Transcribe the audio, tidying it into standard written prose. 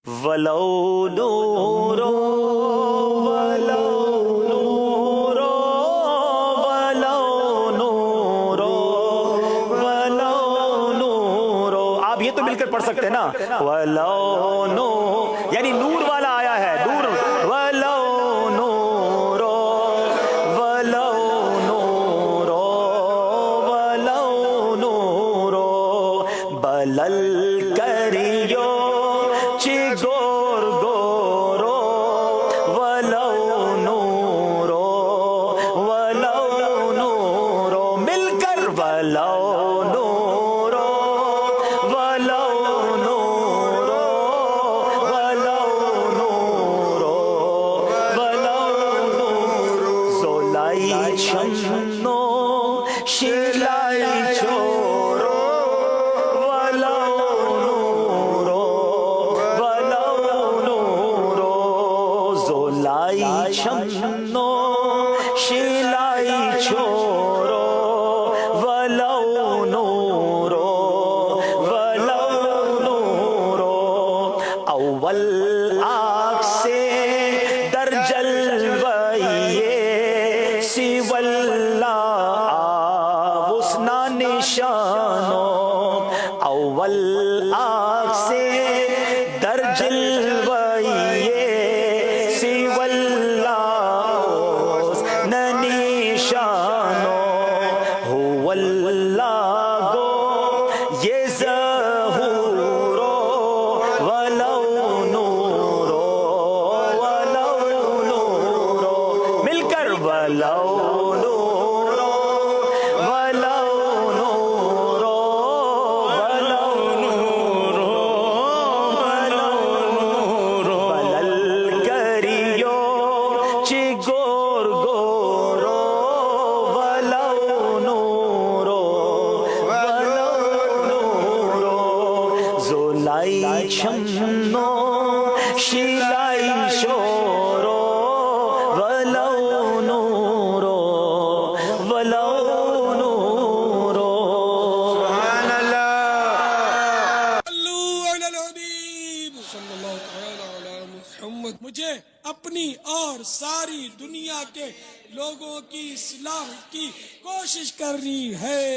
ولو نور ولو نور ولو نور ولو نور. آپ یہ تو مل کر پڑھ سکتے ہیں نا, ولو نور یعنی نور والا آیا ہے, نور. ولو نور ولو نور ولو نور بلل کریو چی گور گورو ولو نورو ولو نورو مل کر ولو نورو ولو نورو ولو نورو ولو نورو زولائی چھنو شیلائی چھورو چھنو شیلائی چھورو ولو نورو ولو نورو اول آگ سے در جلوئیے سوی اللہ آوسنا نشانو. اول آگ سے در جلوئیے چھنو شیلائی شورو ولو نورو ولو نورو. سبحان اللہ. صلو علی الحبیب صلی اللہ تعالی علی محمد. مجھے اپنی اور ساری دنیا کے لوگوں کی اصلاح کی کوشش کرنی ہے.